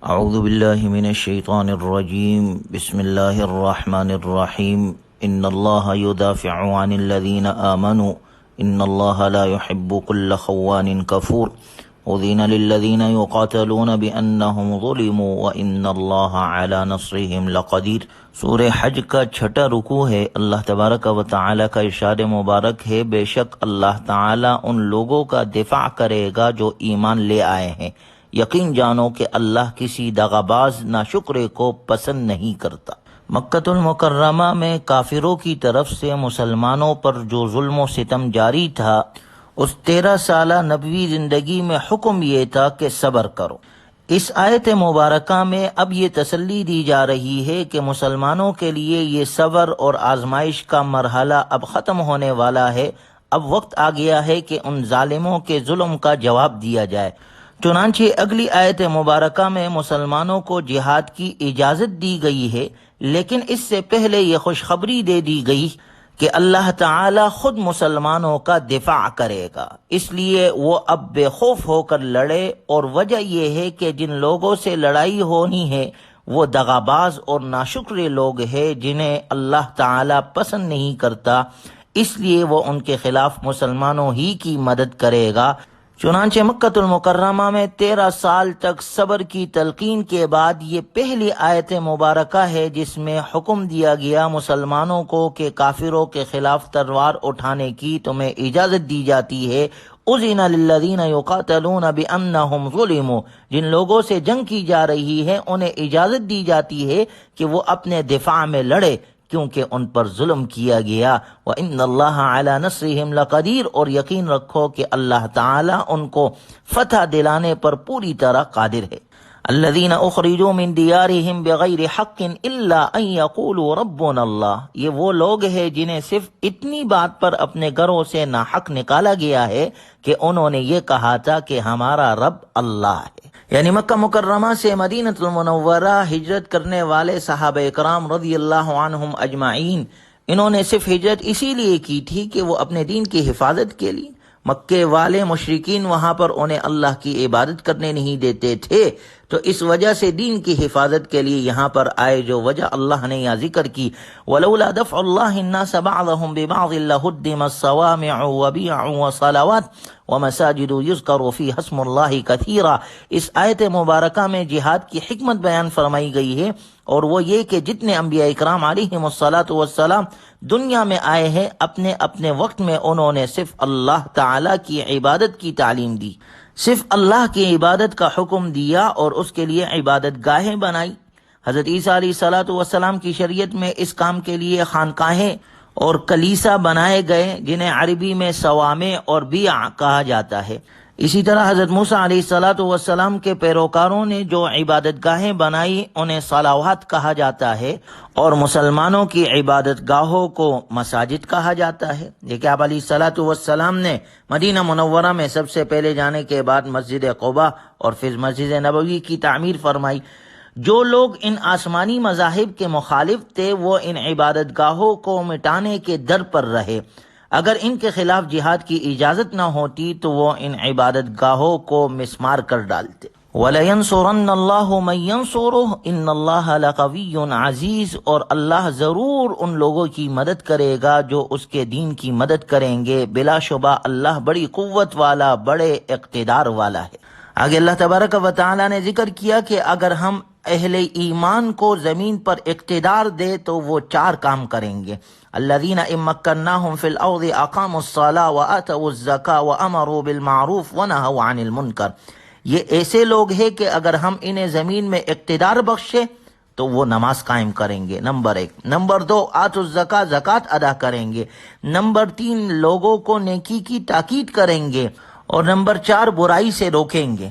اعوذ باللہ من الشیطان الرجیم بسم اللہ الرحمن الرحیم ان اللہ یدافع عن الذین آمنوا ان اللہ لا يحب كل خوان کفور اذن للذین یقاتلون بانہم ظلموا وان اللہ علی نصرهم لقدیر۔ سورہ حج کا چھٹا رکوع ہے۔ اللہ تبارک و تعالی کا ارشاد مبارک ہے، بے شک اللہ تعالی ان لوگوں کا دفاع کرے گا جو ایمان لے آئے ہیں، یقین جانو کہ اللہ کسی دغاباز ناشکرے کو پسند نہیں کرتا۔ مکۃ المکرمہ میں کافروں کی طرف سے مسلمانوں پر جو ظلم و ستم جاری تھا، اس 13 سالہ نبوی زندگی میں حکم یہ تھا کہ صبر کرو۔ اس آیت مبارکہ میں اب یہ تسلی دی جا رہی ہے کہ مسلمانوں کے لیے یہ صبر اور آزمائش کا مرحلہ اب ختم ہونے والا ہے۔ اب وقت آ گیا ہے کہ ان ظالموں کے ظلم کا جواب دیا جائے۔ چنانچہ اگلی آیت مبارکہ میں مسلمانوں کو جہاد کی اجازت دی گئی ہے، لیکن اس سے پہلے یہ خوشخبری دے دی گئی کہ اللہ تعالی خود مسلمانوں کا دفاع کرے گا، اس لیے وہ اب بے خوف ہو کر لڑے، اور وجہ یہ ہے کہ جن لوگوں سے لڑائی ہونی ہے وہ دغاباز اور ناشکرے لوگ ہیں جنہیں اللہ تعالی پسند نہیں کرتا، اس لیے وہ ان کے خلاف مسلمانوں ہی کی مدد کرے گا۔ چنانچہ مکۃ المکرمہ میں 13 سال تک صبر کی تلقین کے بعد یہ پہلی آیت مبارکہ ہے جس میں حکم دیا گیا مسلمانوں کو کہ کافروں کے خلاف تلوار اٹھانے کی تمہیں اجازت دی جاتی ہے۔ اذن للذین یقاتلون بانہم ظلموا، جن لوگوں سے جنگ کی جا رہی ہے انہیں اجازت دی جاتی ہے کہ وہ اپنے دفاع میں لڑے، کیونکہ ان پر ظلم کیا گیا۔ وَإِنَّ اللَّهَ عَلَى نَصْرِهِمْ لَقَدِيرٌ، اور یقین رکھو کہ اللہ تعالی ان کو فتح دلانے پر پوری طرح قادر ہے۔ الَّذِينَ أُخْرِجُوا مِن دِيَارِهِمْ بِغَيْرِ حَقٍّ إِلَّا أَن يَقُولُوا رَبُّنَا اللَّهُ، یہ وہ لوگ ہیں جنہیں صرف اتنی بات پر اپنے گھروں سے ناحق نکالا گیا ہے کہ انہوں نے یہ کہا تھا کہ ہمارا رب اللہ ہے۔ یعنی مکہ مکرمہ سے مدینہ المنورہ ہجرت کرنے والے صحابہ اکرام رضی اللہ عنہم اجمعین، انہوں نے صرف ہجرت اسی لیے کی تھی کہ وہ اپنے دین کی حفاظت کے لیے، مکے والے مشرکین وہاں پر انہیں اللہ کی عبادت کرنے نہیں دیتے تھے، تو اس وجہ سے دین کی حفاظت کے لیے یہاں پر آئے، جو وجہ اللہ نے یہاں ذکر کی۔ وَلَوْلَا دَفْعُ اللَّهِ النَّاسَ بَعْضَهُمْ بِبَعْضٍ لَهُدِّمَتْ صَوَامِعُ وَبِيَعٌ وَصَلَوَاتٌ وَمَسَاجِدُ يُذْكَرُ فِيهَا اسْمُ اللَّهِ كَثِيرًا۔ اس آیت مبارکہ میں جہاد کی حکمت بیان فرمائی گئی ہے، اور وہ یہ کہ جتنے انبیاء اکرام علیہم الصلاۃ والسلام دنیا میں آئے ہیں، اپنے اپنے وقت میں انہوں نے صرف اللہ تعالی کی عبادت کی تعلیم دی، صرف اللہ کی عبادت کا حکم دیا اور اس کے لیے عبادت گاہیں بنائی۔ حضرت عیسیٰ علیہ الصلاۃ والسلام کی شریعت میں اس کام کے لیے خانقاہیں اور کلیسا بنائے گئے، جنہیں عربی میں صوامع اور بیع کہا جاتا ہے۔ اسی طرح حضرت موسیٰ علیہ الصلاۃ والسلام کے پیروکاروں نے جو عبادت گاہیں بنائی انہیں صلوات کہا جاتا ہے، اور مسلمانوں کی عبادت گاہوں کو مساجد کہا جاتا ہے۔ لیکن آپ علیہ الصلاۃ والسلام نے مدینہ منورہ میں سب سے پہلے جانے کے بعد مسجد قباء اور پھر مسجد نبوی کی تعمیر فرمائی۔ جو لوگ ان آسمانی مذاہب کے مخالف تھے وہ ان عبادت گاہوں کو مٹانے کے در پر رہے۔ اگر ان کے خلاف جہاد کی اجازت نہ ہوتی تو وہ ان عبادت گاہوں کو مسمار کر ڈالتے۔ وَلَيَنْصُرَنَّ اللَّهُ مَن يَنْصُرُهُ إِنَّ اللَّهَ لَقَوِيٌّ عَزِيزٌ، اور اللہ ضرور ان لوگوں کی مدد کرے گا جو اس کے دین کی مدد کریں گے، بلا شبہ اللہ بڑی قوت والا، بڑے اقتدار والا ہے۔ آگے اللہ تبارک و تعالی نے ذکر کیا کہ اگر ہم اہل ایمان کو زمین پر اقتدار دے تو وہ 4 کام کریں گے۔ الذین ان مکناہم فی الارض اقاموا الصلاۃ وآتوا الزکاۃ وامروا بالمعروف ونہوا عن المنکر، یہ ایسے لوگ ہیں کہ اگر ہم انہیں زمین میں اقتدار بخشے تو وہ نماز قائم کریں گے، نمبر 1۔ نمبر 2، آتوا الزکاۃ، زکوٰۃ ادا کریں گے۔ نمبر 3، لوگوں کو نیکی کی تاکید کریں گے، اور نمبر 4، برائی سے روکیں گے۔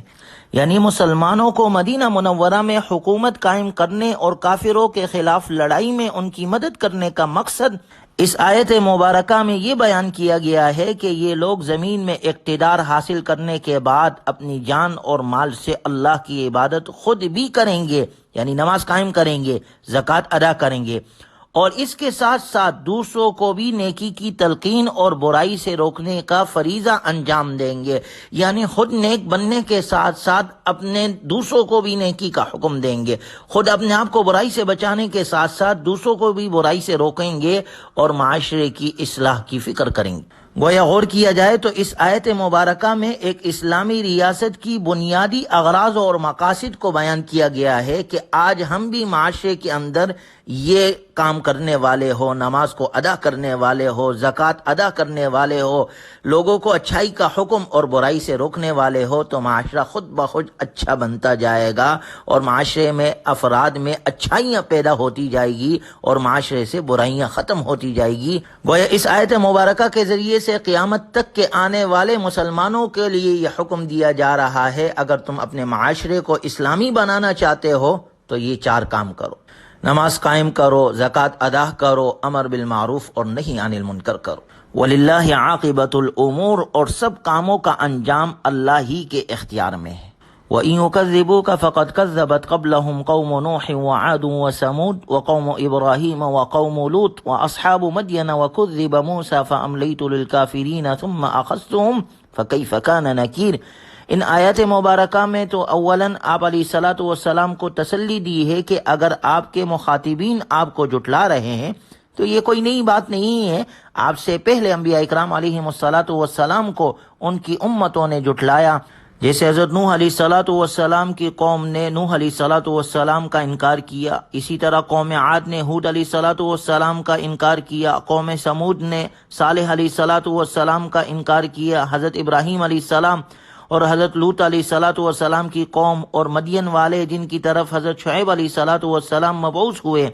یعنی مسلمانوں کو مدینہ منورہ میں حکومت قائم کرنے اور کافروں کے خلاف لڑائی میں ان کی مدد کرنے کا مقصد اس آیت مبارکہ میں یہ بیان کیا گیا ہے کہ یہ لوگ زمین میں اقتدار حاصل کرنے کے بعد اپنی جان اور مال سے اللہ کی عبادت خود بھی کریں گے، یعنی نماز قائم کریں گے، زکوٰۃ ادا کریں گے، اور اس کے ساتھ ساتھ دوسروں کو بھی نیکی کی تلقین اور برائی سے روکنے کا فریضہ انجام دیں گے، یعنی خود نیک بننے کے ساتھ ساتھ اپنے دوسروں کو بھی نیکی کا حکم دیں گے، خود اپنے آپ کو برائی سے بچانے کے ساتھ ساتھ دوسروں کو بھی برائی سے روکیں گے اور معاشرے کی اصلاح کی فکر کریں گے۔ گویا غور کیا جائے تو اس آیت مبارکہ میں ایک اسلامی ریاست کی بنیادی اغراض اور مقاصد کو بیان کیا گیا ہے کہ آج ہم بھی معاشرے کے اندر یہ کام کرنے والے ہو، نماز کو ادا کرنے والے ہو، زکوٰۃ ادا کرنے والے ہو، لوگوں کو اچھائی کا حکم اور برائی سے روکنے والے ہو، تو معاشرہ خود بخود اچھا بنتا جائے گا اور معاشرے میں افراد میں اچھائیاں پیدا ہوتی جائے گی اور معاشرے سے برائیاں ختم ہوتی جائے گی۔ گویا اس آیت مبارکہ کے ذریعے سے قیامت تک کے آنے والے مسلمانوں کے لیے یہ حکم دیا جا رہا ہے، اگر تم اپنے معاشرے کو اسلامی بنانا چاہتے ہو تو یہ 4 کام کرو، نماز قائم کرو، زکوٰۃ ادا کرو، امر بالمعروف اور نہی عن المنکر کرو۔ وَلِلَّهِ عَاقِبَةُ الْأُمُورِ، اور سب کاموں کا انجام اللہ ہی کے اختیار میں ہے۔ وَإِن يُكَذِّبُوكَ فَقَدْ كَذَّبَتْ قَبْلَهُمْ قَوْمُ نُوحٍ وَعَادٌ وَثَمُودُ وَقَوْمُ إِبْرَاهِيمَ وَقَوْمُ لُوطٍ وَأَصْحَابُ مَدْيَنَ وَكُذِّبَ مُوسَى فَأَمْلَيْتُ لِلْكَافِرِينَ ثُمَّ أَخَذْتُهُمْ فَكَيْفَ كَانَ نَكِيرِ۔ ان آیات مبارکہ میں تو اولاً آپ علیہ الصلاۃ والسلام کو تسلی دی ہے کہ اگر آپ کے مخاطبین آپ کو جھٹلا رہے ہیں تو یہ کوئی نئی بات نہیں ہے، آپ سے پہلے انبیاء اکرام علیہم الصلاۃ والسلام کو ان کی امتوں نے جھٹلایا، جیسے حضرت نوح علیہ الصلاۃ والسلام کی قوم نے نوح علیہ الصلاۃ والسلام کا انکار کیا، اسی طرح قوم عاد نے ہود علیہ الصلاۃ والسلام کا انکار کیا، قوم سمود نے صالح علیہ الصلاۃ والسلام کا انکار کیا، حضرت ابراہیم علیہ السلام اور حضرت لوط علیہ الصلاۃ والسلام کی قوم اور مدین والے جن کی طرف حضرت شعیب علیہ الصلاۃ والسلام مبعوث ہوئے۔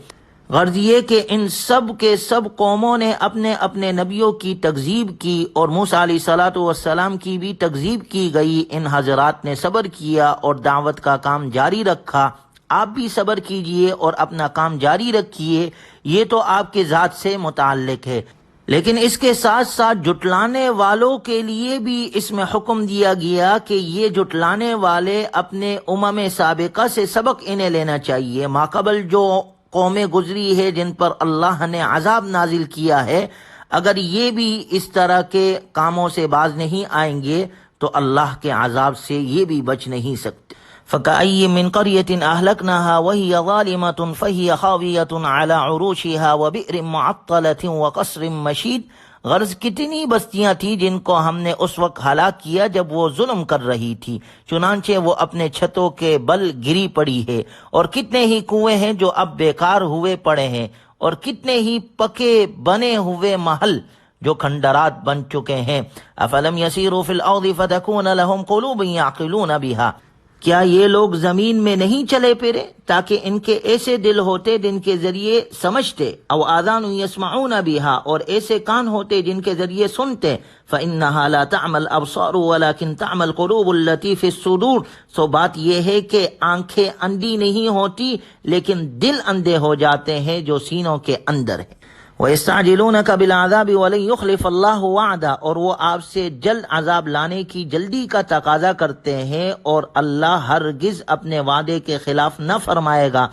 غرض یہ کہ ان سب کے سب قوموں نے اپنے اپنے نبیوں کی تکذیب کی اور موسیٰ علیہ الصلاۃ والسلام کی بھی تکذیب کی گئی۔ ان حضرات نے صبر کیا اور دعوت کا کام جاری رکھا، آپ بھی صبر کیجئے اور اپنا کام جاری رکھیے، یہ تو آپ کی ذات سے متعلق ہے، لیکن اس کے ساتھ ساتھ جھٹلانے والوں کے لیے بھی اس میں حکم دیا گیا کہ یہ جھٹلانے والے اپنے امم سابقہ سے سبق انہیں لینا چاہیے، ماقبل جو قومیں گزری ہے جن پر اللہ نے عذاب نازل کیا ہے، اگر یہ بھی اس طرح کے کاموں سے باز نہیں آئیں گے تو اللہ کے عذاب سے یہ بھی بچ نہیں سکتے۔ فَكَأَيٍّ مِّن قَرْيَةٍ أَهْلَكْنَاهَا وَهِيَ ظَالِمَةٌ فَهِيَ خَاوِيَةٌ عَلَى عُرُوشِهَا وَبِئْرٍ مُّعَطَّلَةٍ وَقَصْرٍ مَّشِيدٍ۔ غرض کتنی بستیاں تھیں جن کو ہم نے اس وقت ہلاک کیا جب وہ ظلم کر رہی تھی، چنانچہ وہ اپنے چھتوں کے بل گری پڑی ہے، اور کتنے ہی کنویں ہیں جو اب بیکار ہوئے پڑے ہیں، اور کتنے ہی پکے بنے ہوئے محل جو کھنڈرات بن چکے ہیں۔ افلم یسیروا فی الارض فتکون لهم قلوب یعقلون بها، کیا یہ لوگ زمین میں نہیں چلے پھرے تاکہ ان کے ایسے دل ہوتے جن کے ذریعے سمجھتے، او آذان یسمعون بها، اور ایسے کان ہوتے جن کے ذریعے سنتے، فإنها لا تعمى الابصار ولكن تعمى القلوب التي في الصدور، سو بات یہ ہے کہ آنکھیں اندھی نہیں ہوتی لیکن دل اندھے ہو جاتے ہیں جو سینوں کے اندر ہے۔ وَيَسْتَعْجِلُونَكَ بِالْعَذَابِ وَلَن يُخْلِفَ اللَّهُ وَعْدَهُ، اور وہ آپ سے جلد عذاب لانے کی جلدی کا تقاضا کرتے ہیں اور اللہ ہرگز اپنے وعدے کے خلاف نہ فرمائے گا۔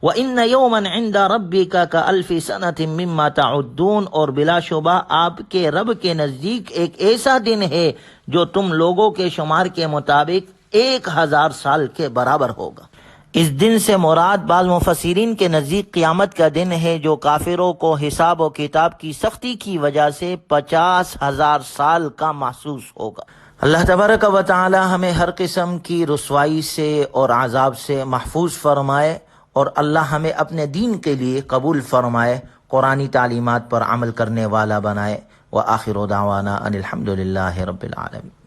وَإِنَّ يَوْمًا عِنْدَ رَبِّكَ كَأَلْفِ سَنَةٍ مِّمَّا تَعُدُّونَ، اور بلا شبہ آپ کے رب کے نزدیک ایک ایسا دن ہے جو تم لوگوں کے شمار کے مطابق 1000 سال کے برابر ہوگا۔ اس دن سے مراد بعض مفسرین کے نزدیک قیامت کا دن ہے جو کافروں کو حساب و کتاب کی سختی کی وجہ سے 50,000 سال کا محسوس ہوگا۔ اللہ تبارک و تعالی ہمیں ہر قسم کی رسوائی سے اور عذاب سے محفوظ فرمائے، اور اللہ ہمیں اپنے دین کے لیے قبول فرمائے، قرآنی تعلیمات پر عمل کرنے والا بنائے۔ وآخر دعوانا ان الحمد للہ رب العالمین۔